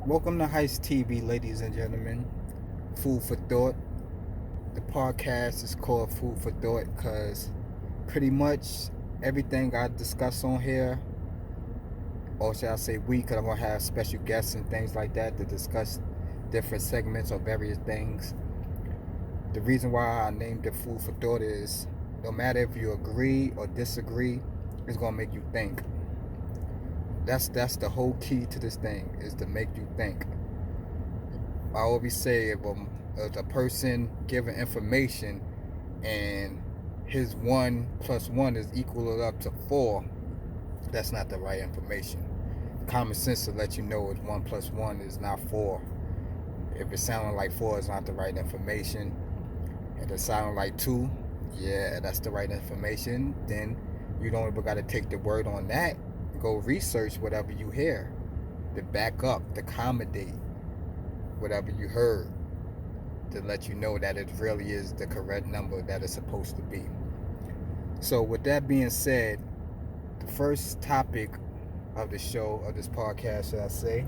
Welcome to Heist TV, ladies and gentlemen. Food for thought. The podcast is called Food for Thought because pretty much everything I discuss on here, or shall I say we, because I'm going to have special guests and things like that to discuss different segments or various things. The reason why I named it Food for Thought is no matter if you agree or disagree, it's going to make you think. That's the whole key to this thing, is to make you think. I always say if a person given information and his 1 plus 1 is equal up to 4, that's not the right information. Common sense to let you know is 1 plus 1 is not 4. If it sounded like 4, it's not the right information. If it sounded like 2, yeah, that's the right information. Then you don't even got to take the word on that. Go research whatever you hear to back up, to accommodate whatever you heard, to let you know that it really is the correct number that it's supposed to be. So with that being said, the first topic of the show, of this podcast, should I say,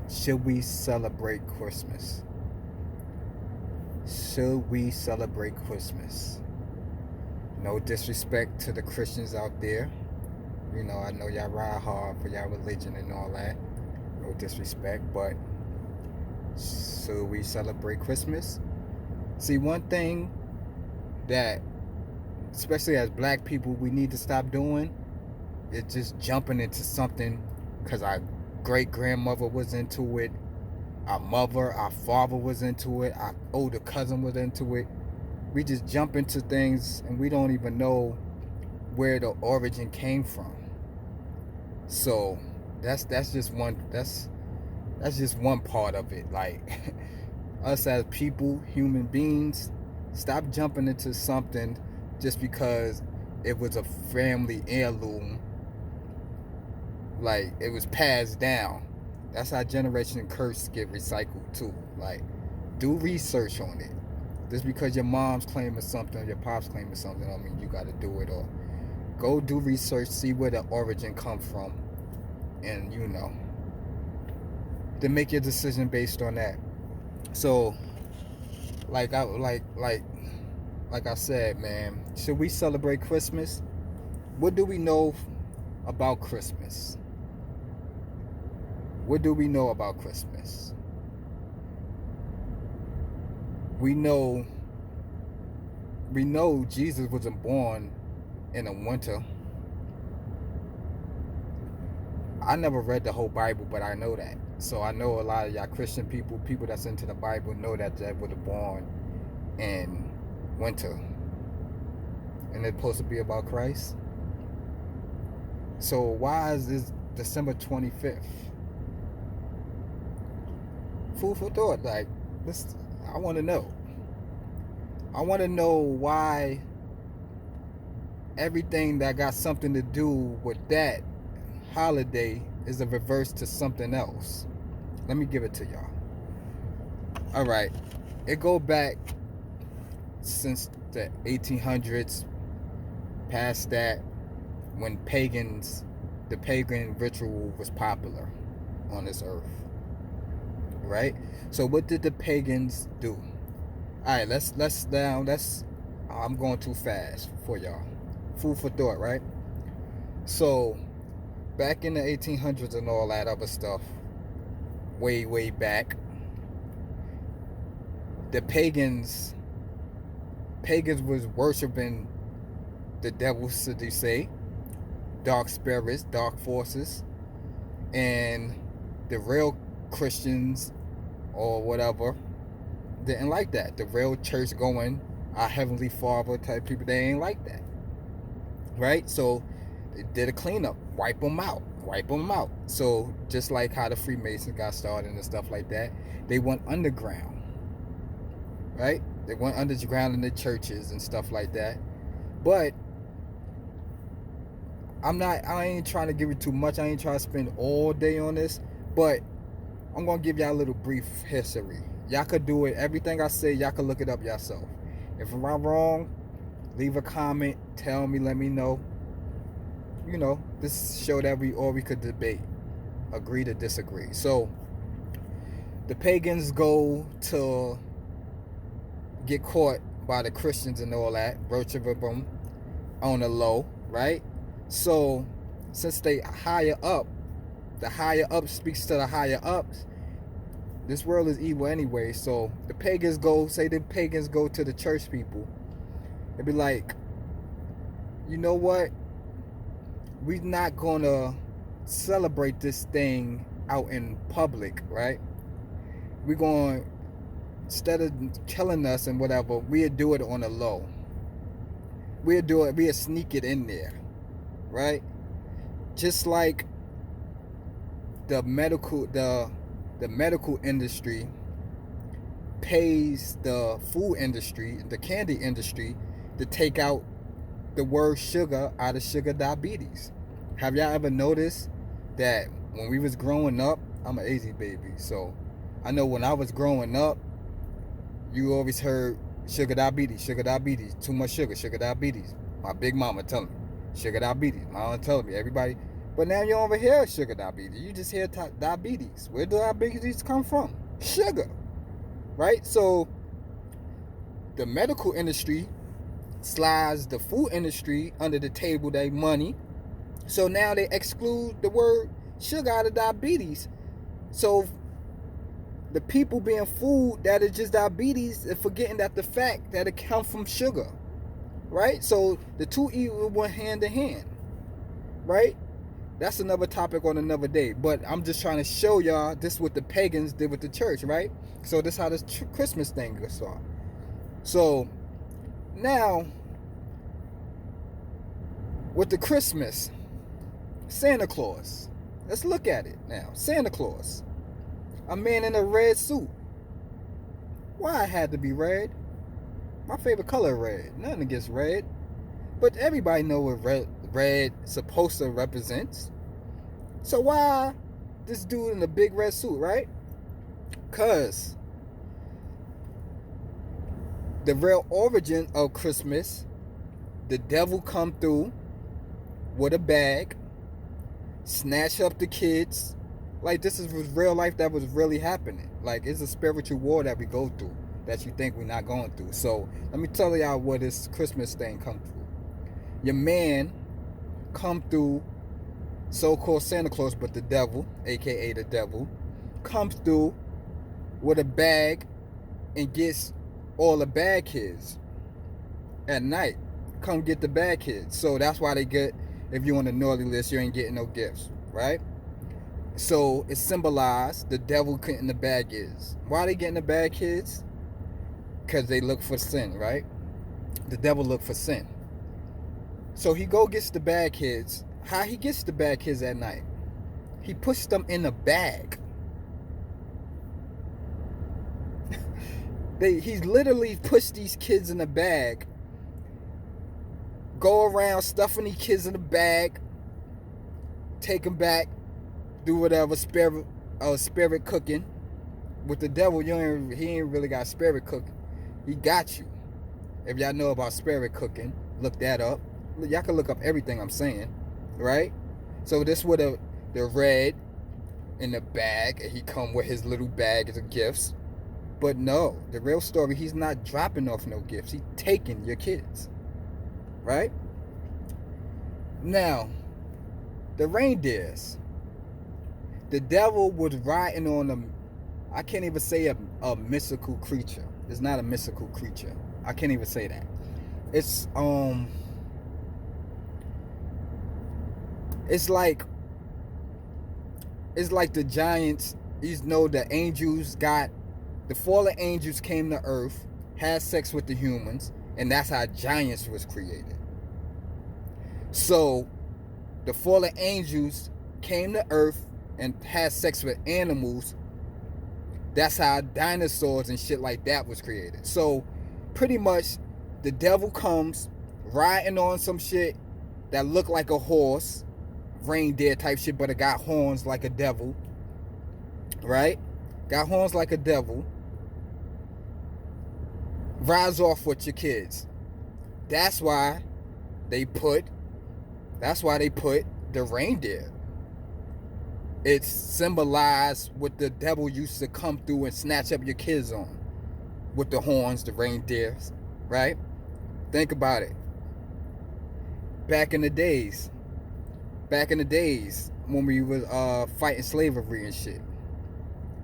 should we celebrate Christmas? Should we celebrate Christmas? No disrespect to the Christians out there. You know, I know y'all ride hard for y'all religion and all that. No disrespect, but should we celebrate Christmas? See, one thing that, especially as black people, we need to stop doing is just jumping into something because our great grandmother was into it, our mother, our father was into it, our older cousin was into it. We just jump into things and we don't even know where the origin came from. So that's just one part of it. Like us as people, human beings, stop jumping into something just because it was a family heirloom, like it was passed down. That's how generation curse get recycled too. Like, do research on it. Just because your mom's claiming something, your pop's claiming something, I mean you got to do it. Or go do research, see where the origin come from, and then make your decision based on that. So, like I said, man, should we celebrate Christmas? What do we know about Christmas? What do we know about Christmas? We know Jesus wasn't born in the winter. I never read the whole Bible, but I know that. So I know a lot of y'all Christian people that's into the Bible, know that was born in winter. And it's supposed to be about Christ. So why is this December 25th? Food for thought. Like, this, I want to know. I want to know why everything that got something to do with that holiday is a reverse to something else. Let me give it to y'all. All right, it go back since the 1800s, past that, when the pagan ritual was popular on this earth, right? So what did the pagans do? All right, I'm going too fast for y'all. Food for thought, right? So back in the 1800s and all that other stuff, way back, the pagans was worshiping the devil, so they say, dark spirits, dark forces, and the real Christians or whatever didn't like that. The real church going, our heavenly Father type people, they ain't like that, right? So they did a cleanup, wipe them out. So just like how the Freemasons got started and stuff like that, they went underground, right? They went underground in the churches and stuff like that. But I ain't trying to give it too much. I ain't trying to spend all day on this, but I'm gonna give y'all a little brief history. Y'all could do it. Everything I say, y'all could look it up yourself. If I'm wrong, leave a comment, tell me, let me know. This show that we could debate. agree to disagree. So the pagans go to get caught by the Christians and all that, virtually on the low, right? So since they higher up, the higher up speaks to the higher ups. This world is evil anyway. So the pagans go to the church people. They'd be like, you know what? We're not gonna celebrate this thing out in public, right? We're going, instead of killing us and whatever, we'll do it on the low. We'll sneak it in there, right? Just like the medical industry pays the food industry, the candy industry, to take out the word sugar out of sugar diabetes. Have y'all ever noticed that when we was growing up, I'm an AZ baby, so I know when I was growing up, you always heard sugar diabetes, too much sugar diabetes. My big mama telling me, sugar diabetes. My mama telling me, everybody. But now you don't ever hear sugar diabetes. You just hear diabetes. Where do diabetes come from? Sugar, right? So the medical industry slides the food industry under the table, they money. So now they exclude the word sugar out of diabetes. So the people being food that is just diabetes and forgetting that the fact that it comes from sugar, right? So the two evil went hand in hand, right? That's another topic on another day. But I'm just trying to show y'all this is what the pagans did with the church, right? So this is how this Christmas thing gets started. So now with the Christmas, Santa Claus. Let's look at it now. Santa Claus. A man in a red suit. Why it had to be red? My favorite color, red. Nothing against red. But everybody know what red supposed to represents. So why this dude in a big red suit, right? Cause the real origin of Christmas, the devil come through with a bag, snatch up the kids. Like, this is real life that was really happening. Like, it's a spiritual war that we go through that you think we're not going through. So let me tell y'all where this Christmas thing come through. Your man come through, so-called Santa Claus, but the devil, aka the devil, comes through with a bag and gets all the bad kids at night. Come get the bad kids. So that's why they get, if you're on the naughty list, you ain't getting no gifts, right? So it symbolized the devil getting the bad kids. Why they getting the bad kids? Because they look for sin, right? The devil look for sin. So he gets the bad kids. How he gets the bad kids at night? He puts them in a bag. He's literally pushed these kids in a bag. Go around stuffing these kids in the bag. Take them back. Do whatever, spirit cooking. With the devil, he ain't really got spirit cooking. He got you. If y'all know about spirit cooking, look that up. Y'all can look up everything I'm saying, right? So this with the red in the bag, and he come with his little bag of gifts. But no, the real story, he's not dropping off no gifts. He's taking your kids, right? Now, the reindeers. The devil was riding on them. I can't even say a mystical creature. It's not a mystical creature. I can't even say that. It's like the giants. You know, the angels the fallen angels came to earth, had sex with the humans, and that's how giants was created. So the fallen angels came to earth and had sex with animals. That's how dinosaurs and shit like that was created. So pretty much the devil comes riding on some shit that look like a horse, reindeer type shit, but it got horns like a devil, right? Got horns like a devil. Rides off with your kids. That's why they put the reindeer It's symbolized what the devil used to come through and snatch up your kids on with the horns, the reindeers, right? Think about it. Back in the days when we was fighting slavery and shit,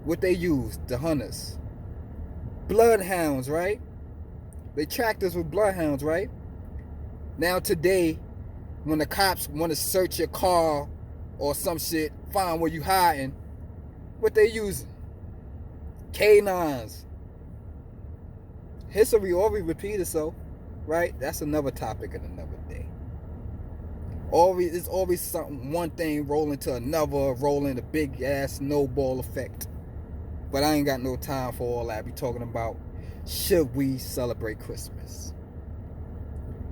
what they used, the hunters, bloodhounds, right? They tracked us with bloodhounds, right? Now today, when the cops want to search your car or some shit, find where you hiding, what they using? Canines. History always repeat itself, right? That's another topic in another day. It's always something, one thing rolling to another, rolling a big ass snowball effect. But I ain't got no time for all that. I be talking about, should we celebrate Christmas?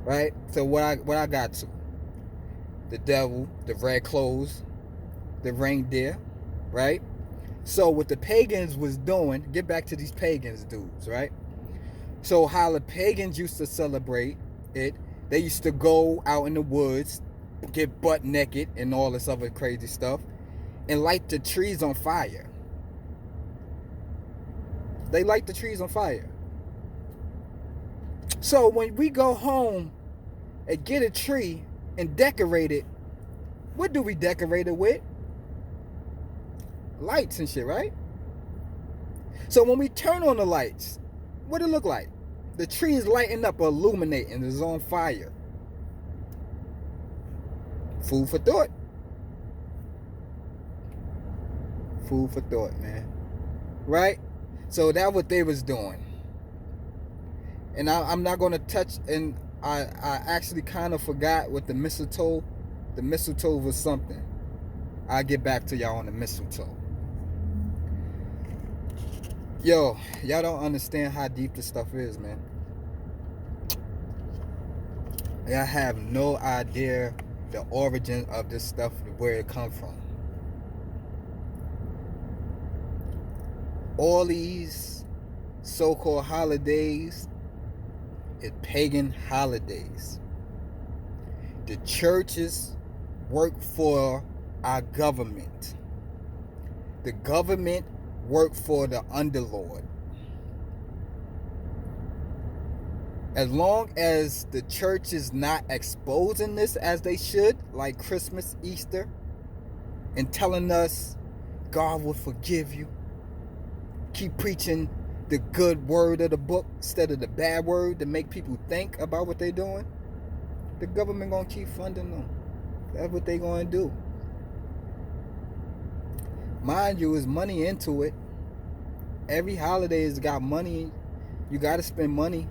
Right? So what I got to? The devil, the red clothes, the reindeer, right? So what the pagans was doing, get back to these pagans dudes, right? So how the pagans used to celebrate it, they used to go out in the woods, get butt naked and all this other crazy stuff, and light the trees on fire. They light the trees on fire. So when we go home and get a tree and decorate it, what do we decorate it with? Lights and shit, right? So when we turn on the lights, what it look like? The tree is lighting up, illuminating, it's on fire. Food for thought. Food for thought, man. Right? So that's what they was doing. And I'm not going to touch, and I actually kind of forgot what the mistletoe. The mistletoe was something. I'll get back to y'all on the mistletoe. Yo, y'all don't understand how deep this stuff is, man. Y'all have no idea the origin of this stuff, where it come from. All these so-called holidays is pagan holidays. The churches work for our government. The government work for the underlord. As long as the church is not exposing this as they should, like Christmas, Easter, and telling us God will forgive you, keep preaching the good word of the book instead of the bad word to make people think about what they're doing, the government gonna keep funding them. That's what they gonna do. Mind you, is money into it. Every holiday has got money. You gotta spend money.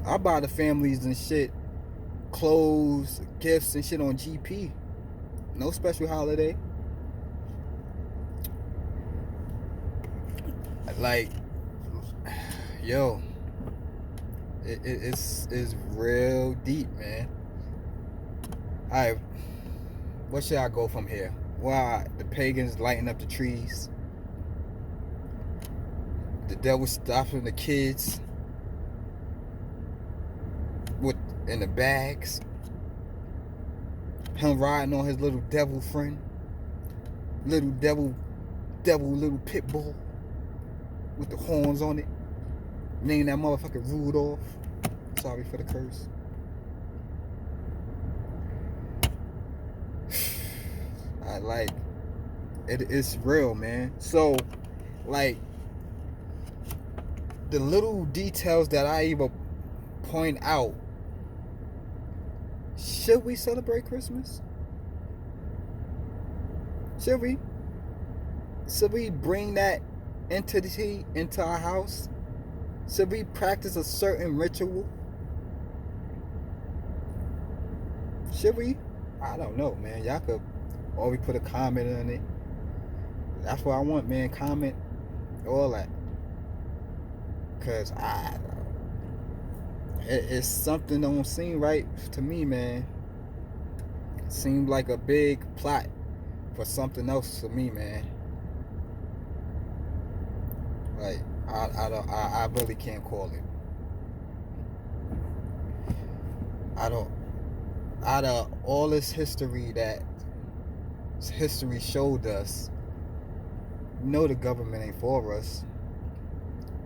I buy the families and shit clothes, gifts and shit on GP. No special holiday. Like, yo, it's real deep, man. Alright, what should I go from here? Well, the pagans lighting up the trees. The devil stopping the kids with in the bags. Him riding on his little devil friend. Little little pit bull with the horns on it. Name that motherfucker Rudolph. Sorry for the curse. I like it's real, man. So, like, the little details that I even point out. Should we celebrate Christmas? Should we? Should we bring that entity into our house? Should we practice a certain ritual? Should we? I don't know, man. Y'all could always put a comment on it. That's what I want, man. Comment, all that. Because it's something that don't seem right to me, man. It seemed like a big plot for something else to me, man. Like, I really can't call it. Out of all this history that history showed us, the government ain't for us.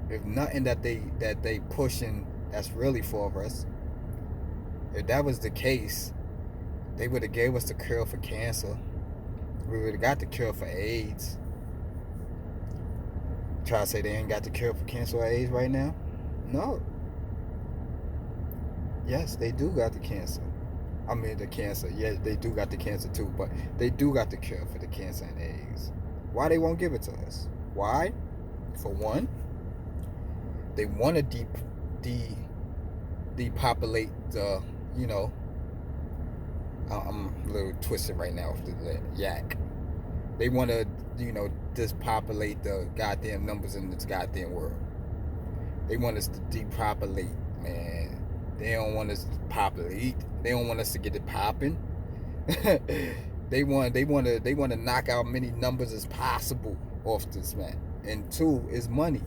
If nothing that they pushing that's really for us. If that was the case, they would have gave us the cure for cancer. We would have got the cure for AIDS. Try to say they ain't got the cure for cancer or AIDS right now? No. Yes, they do got the cancer. I mean the cancer. Yeah, they do got the cancer too, but they do got the cure for the cancer and AIDS. Why they won't give it to us? Why? For one, they want to depopulate the, I'm a little twisted right now with the yak. They want to, depopulate the goddamn numbers in this goddamn world. They want us to depopulate, man. They don't want us to populate. They don't want us to get it popping. they want to knock out many numbers as possible off this, man. And two is money.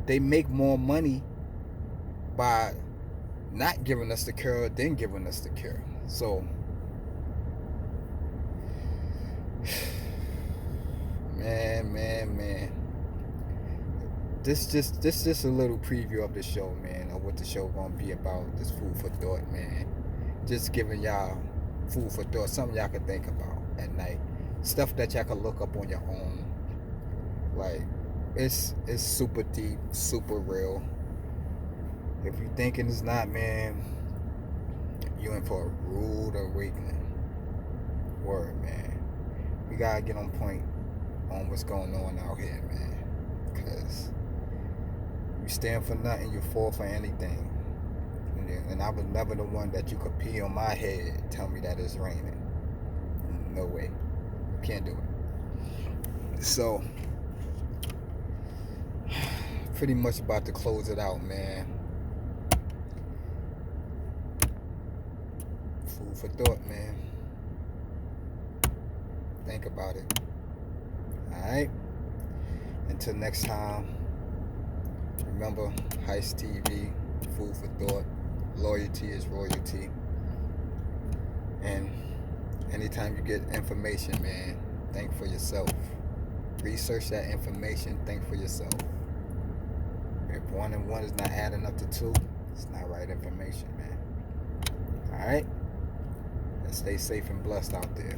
They make more money by not giving us the cure than giving us the cure. So, man. This just a little preview of the show, man, of what the show gonna be about. This food for thought, man. Just giving y'all food for thought, something y'all can think about at night, stuff that y'all can look up on your own. Like, it's super deep, super real. If you thinking it's not, man, you in for a rude awakening. Word, man. We gotta get on point on what's going on out here, man. Because you stand for nothing, you fall for anything. And I was never the one that you could pee on my head and tell me that it's raining. No way. You can't do it. So, pretty much about to close it out, man. Food for thought, man. Think about it. Alright? Until next time, remember, Heist TV, food for thought. Loyalty is royalty. And anytime you get information, man, think for yourself. Research that information, think for yourself. If 1 and 1 is not adding up to 2, it's not right information, man. Alright? And stay safe and blessed out there.